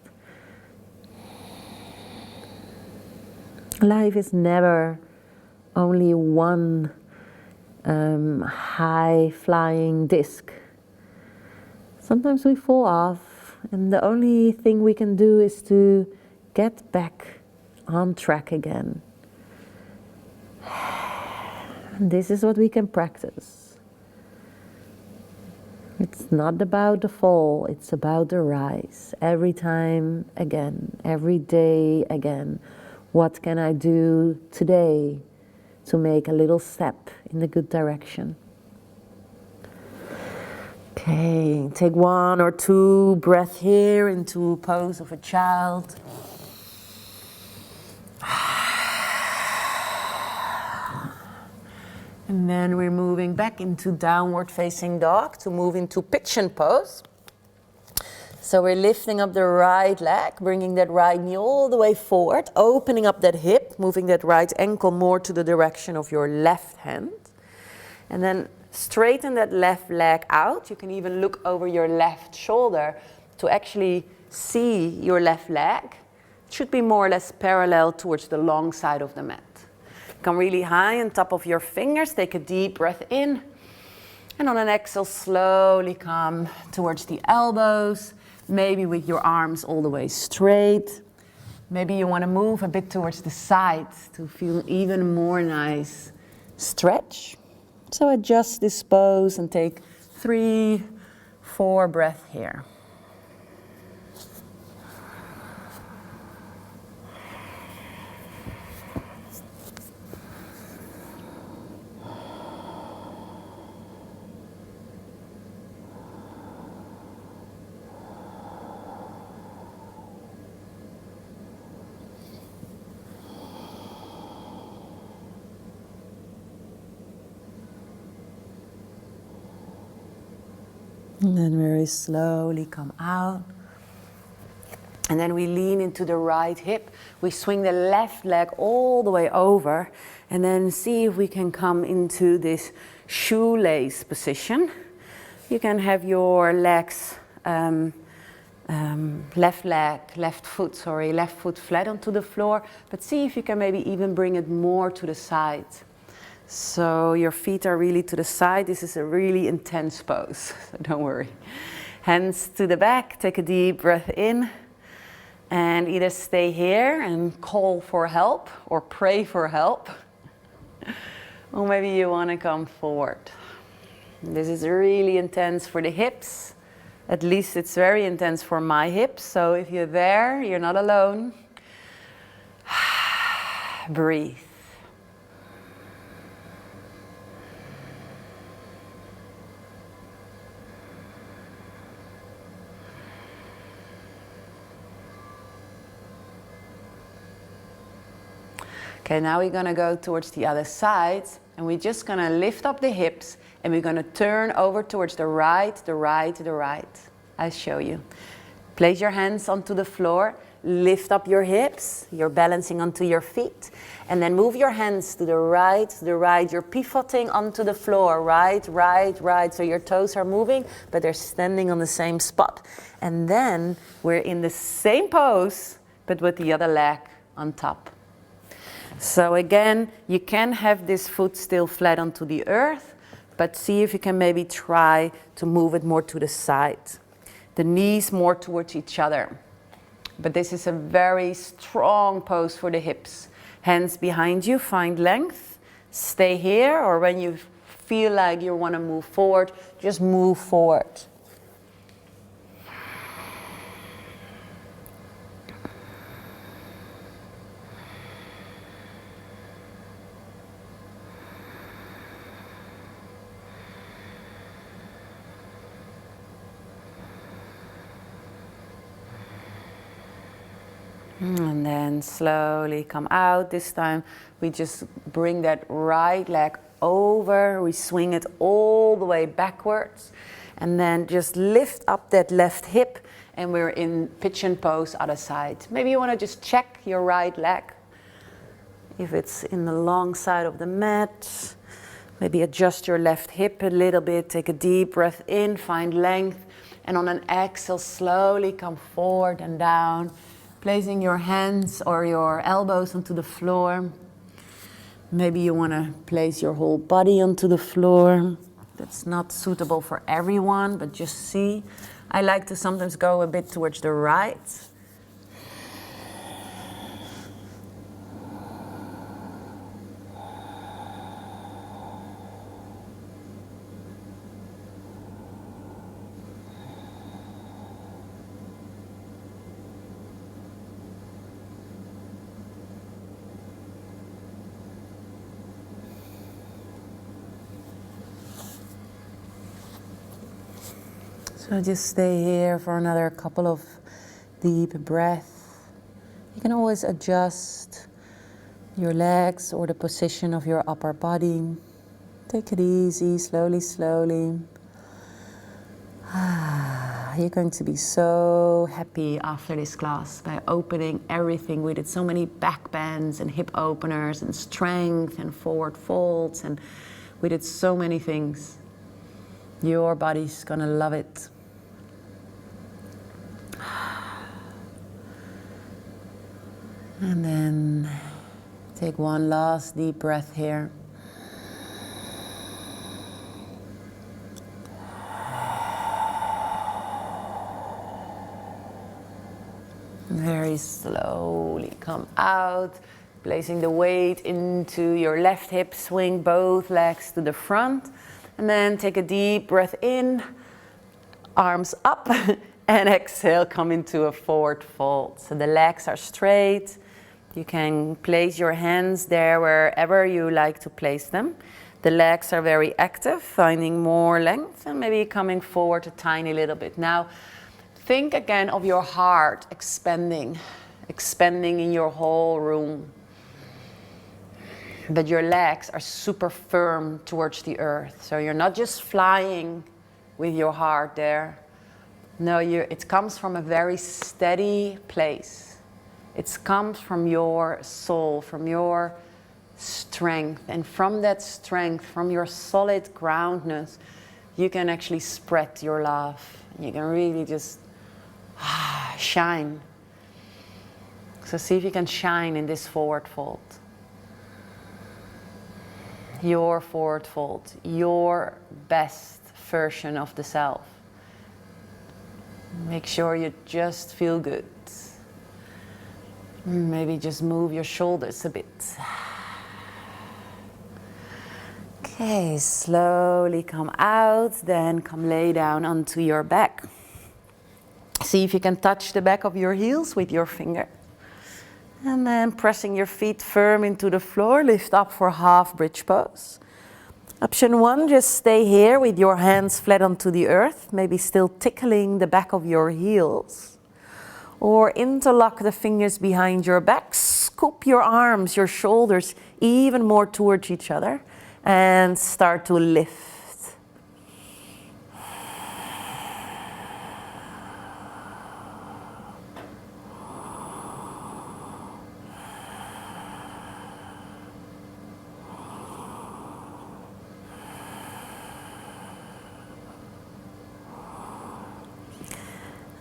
Life is never only one high-flying disc. Sometimes we fall off, and the only thing we can do is to get back on track again. And this is what we can practice. It's not about the fall, it's about the rise. Every time again, every day again. What can I do today to make a little step in the good direction? Okay, take 1 or 2 breaths here into a pose of a child. And then we're moving back into downward facing dog to move into pigeon pose. So we're lifting up the right leg, bringing that right knee all the way forward, opening up that hip, moving that right ankle more to the direction of your left hand. And then straighten that left leg out. You can even look over your left shoulder to actually see your left leg. It should be more or less parallel towards the long side of the mat. Come really high on top of your fingers. Take a deep breath in. And on an exhale, slowly come towards the elbows. Maybe with your arms all the way straight. Maybe you want to move a bit towards the side to feel even more nice stretch. So adjust this pose and take 3, 4 breaths here. And then very slowly come out. And then we lean into the right hip. We swing the left leg all the way over. And then see if we can come into this shoelace position. You can have your legs, left foot flat onto the floor. But see if you can maybe even bring it more to the side. So your feet are really to the side. This is a really intense pose, so don't worry. Hands to the back, take a deep breath in. And either stay here and call for help or pray for help. Or maybe you want to come forward. This is really intense for the hips. At least it's very intense for my hips. So if you're there, you're not alone. Breathe. Okay, now we're gonna go towards the other side and we're just gonna lift up the hips and we're gonna turn over towards the right, the right, the right. I'll show you. Place your hands onto the floor, lift up your hips, you're balancing onto your feet, and then move your hands to the right, you're pivoting onto the floor, right, right, right, so your toes are moving, but they're standing on the same spot. And then we're in the same pose, but with the other leg on top. So again, you can have this foot still flat onto the earth, but see if you can maybe try to move it more to the side. The knees more towards each other. But this is a very strong pose for the hips. Hands behind you, find length. Stay here, or when you feel like you want to move forward, just move forward. And then slowly come out. This time we just bring that right leg over. We swing it all the way backwards. And then just lift up that left hip. And we're in pigeon pose, other side. Maybe you want to just check your right leg. If it's in the long side of the mat. Maybe adjust your left hip a little bit. Take a deep breath in, find length. And on an exhale, slowly come forward and down. Placing your hands or your elbows onto the floor. Maybe you want to place your whole body onto the floor. That's not suitable for everyone, but just see. I like to sometimes go a bit towards the right. So just stay here for another couple of deep breaths. You can always adjust your legs or the position of your upper body. Take it easy, slowly, slowly. You're going to be so happy after this class by opening everything. We did so many back bends and hip openers and strength and forward folds, and we did so many things. Your body's gonna love it. And then take one last deep breath here. Very slowly come out, placing the weight into your left hip, swing both legs to the front, and then take a deep breath in, arms up, and exhale, come into a forward fold. So the legs are straight. You can place your hands there wherever you like to place them. The legs are very active, finding more length, and maybe coming forward a tiny little bit. Now, think again of your heart expanding in your whole room. But your legs are super firm towards the earth. So you're not just flying with your heart there. No, it comes from a very steady place. It comes from your soul, from your strength. And from that strength, from your solid groundness, you can actually spread your love. You can really just shine. So see if you can shine in this forward fold. Your forward fold, your best version of the self. Make sure you just feel good. Maybe just move your shoulders a bit. Okay, slowly come out, then come lay down onto your back. See if you can touch the back of your heels with your finger. And then pressing your feet firm into the floor, lift up for half bridge pose. Option 1, just stay here with your hands flat onto the earth, maybe still tickling the back of your heels. Or interlock the fingers behind your back, scoop your arms, your shoulders even more towards each other, and start to lift.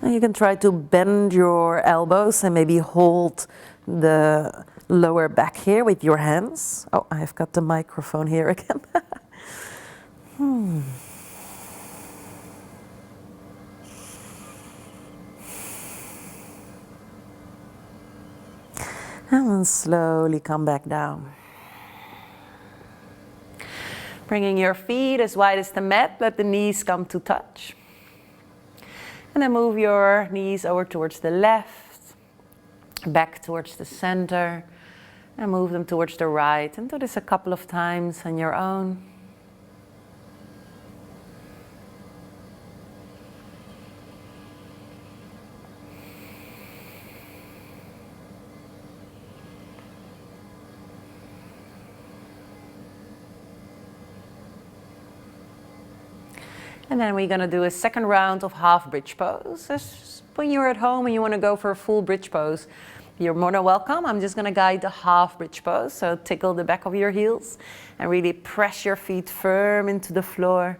And you can try to bend your elbows and maybe hold the lower back here with your hands. Oh, I've got the microphone here again. And then slowly come back down. Bringing your feet as wide as the mat, let the knees come to touch. And then move your knees over towards the left, back towards the center, and move them towards the right. And do this a couple of times on your own. And then we're going to do a second round of half bridge pose. When you're at home and you want to go for a full bridge pose, you're more than welcome. I'm just going to guide the half bridge pose. So tickle the back of your heels and really press your feet firm into the floor.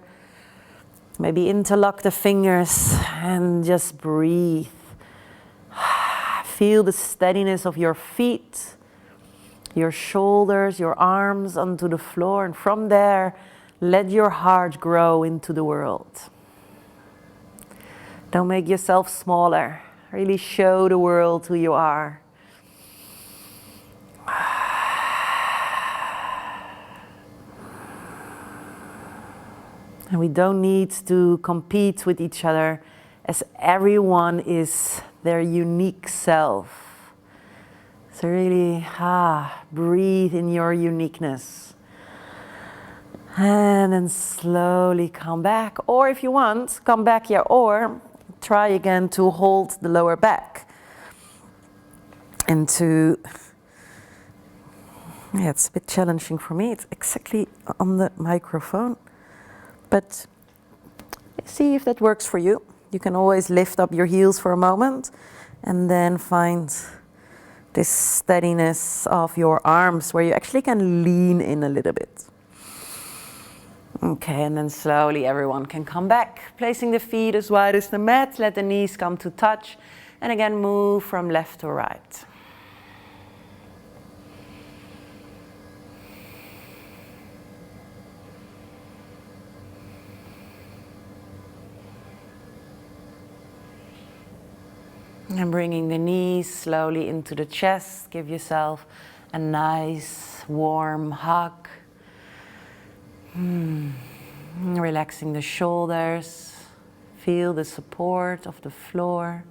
Maybe interlock the fingers and just breathe. Feel the steadiness of your feet, your shoulders, your arms onto the floor. And from there, let your heart grow into the world. Don't make yourself smaller. Really show the world who you are. And we don't need to compete with each other, as everyone is their unique self. So really, breathe in your uniqueness. And then slowly come back. Or if you want, come back here. Or try again to hold the lower back. Into, yeah, it's a bit challenging for me. It's exactly on the microphone. But see if that works for you. You can always lift up your heels for a moment and then find this steadiness of your arms where you actually can lean in a little bit. Okay, and then slowly everyone can come back, placing the feet as wide as the mat. Let the knees come to touch. And again, move from left to right. And bringing the knees slowly into the chest. Give yourself a nice warm hug. Relaxing the shoulders. Feel the support of the floor.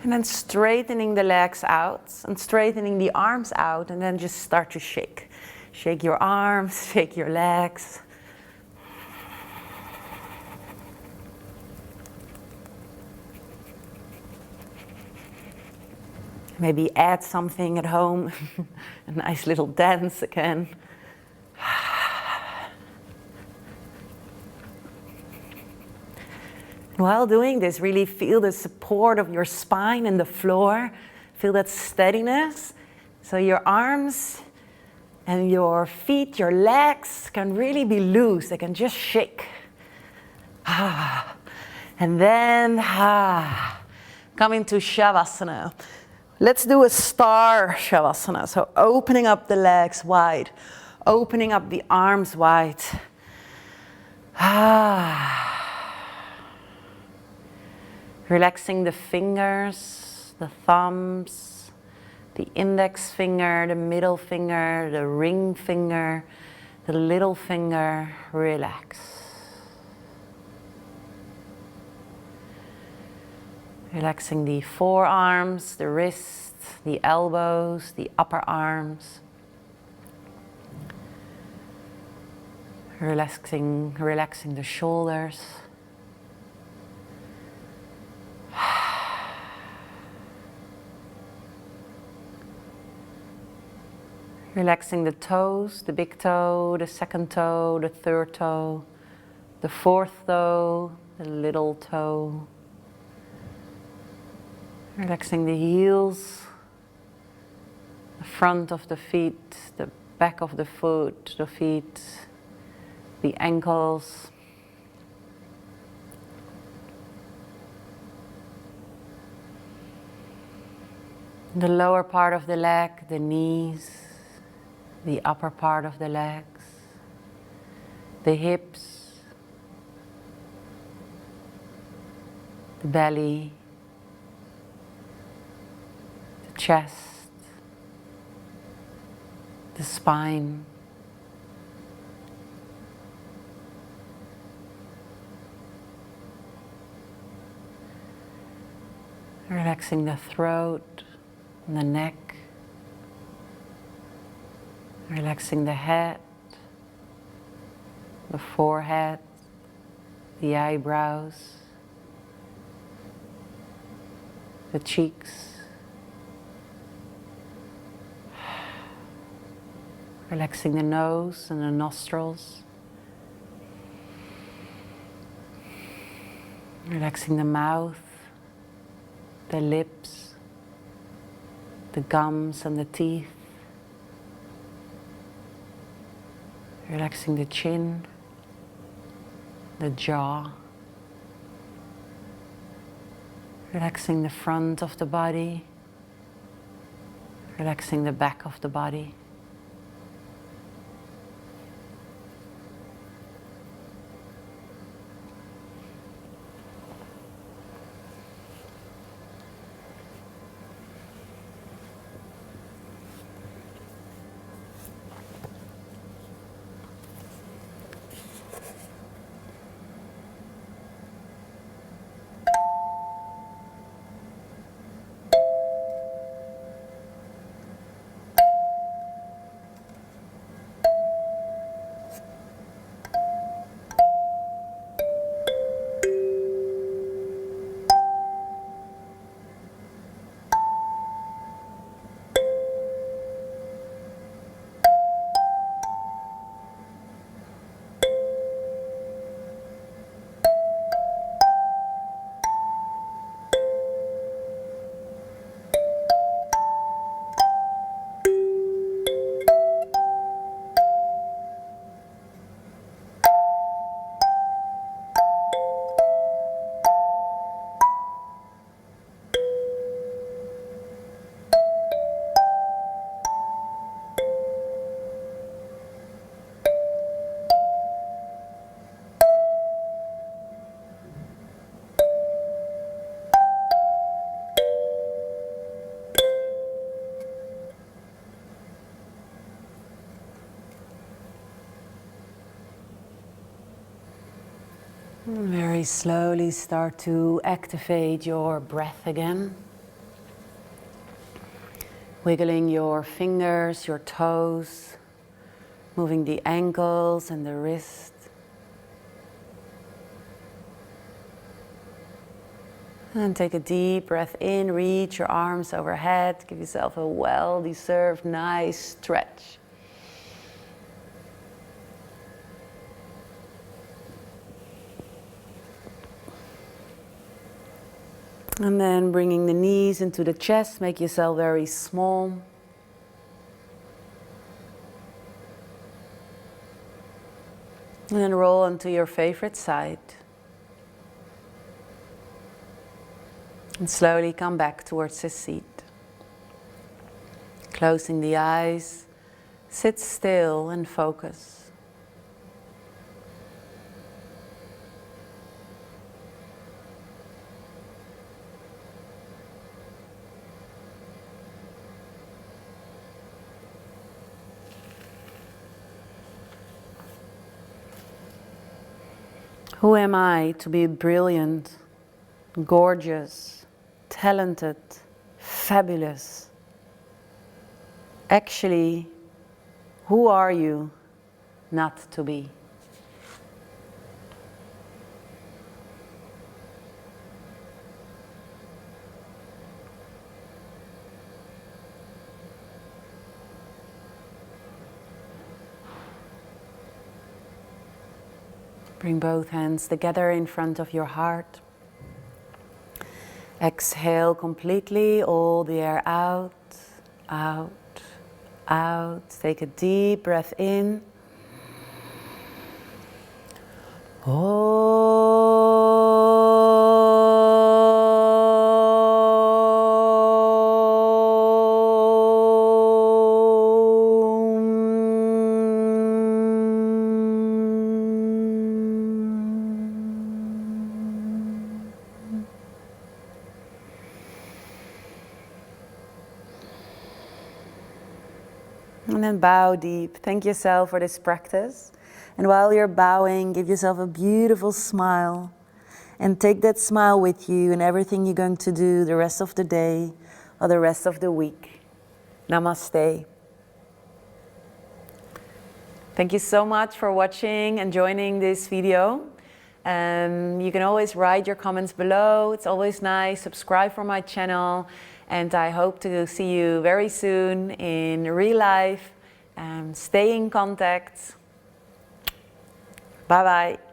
And then straightening the legs out and straightening the arms out, and then just start to shake. Shake your arms, shake your legs. Maybe add something at home, a nice little dance again. While doing this, really feel the support of your spine and the floor. Feel that steadiness. So your arms and your feet, your legs can really be loose. They can just shake. And then come into Shavasana. Let's do a star Shavasana. So opening up the legs wide. Opening up the arms wide. Relaxing the fingers, the thumbs, the index finger, the middle finger, the ring finger, the little finger. Relax. Relaxing the forearms, the wrists, the elbows, the upper arms. Relaxing the shoulders. Relaxing the toes, the big toe, the second toe, the third toe, the fourth toe, the little toe. Relaxing the heels, the front of the feet, the back of the foot, the feet, the ankles. The lower part of the leg, the knees. The upper part of the legs, the hips, the belly, the chest, the spine. Relaxing the throat and the neck. Relaxing the head, the forehead, the eyebrows, the cheeks. Relaxing the nose and the nostrils. Relaxing the mouth, the lips, the gums and the teeth. Relaxing the chin, the jaw. Relaxing the front of the body. Relaxing the back of the body. Very slowly start to activate your breath again. Wiggling your fingers, your toes, moving the ankles and the wrist. And take a deep breath in, reach your arms overhead, give yourself a well-deserved nice stretch. And then bringing the knees into the chest, make yourself very small. And then roll onto your favorite side. And slowly come back towards the seat. Closing the eyes, sit still and focus. Who am I to be brilliant, gorgeous, talented, fabulous? Actually, who are you not to be? Bring both hands together in front of your heart. Exhale completely, all the air out, out, out. Take a deep breath in. And then bow deep. Thank yourself for this practice. And while you're bowing, give yourself a beautiful smile. And take that smile with you in everything you're going to do the rest of the day or the rest of the week. Namaste. Thank you so much for watching and joining this video. You can always write your comments below. It's always nice. Subscribe for my channel. And I hope to see you very soon in real life. Stay in contact. Bye bye.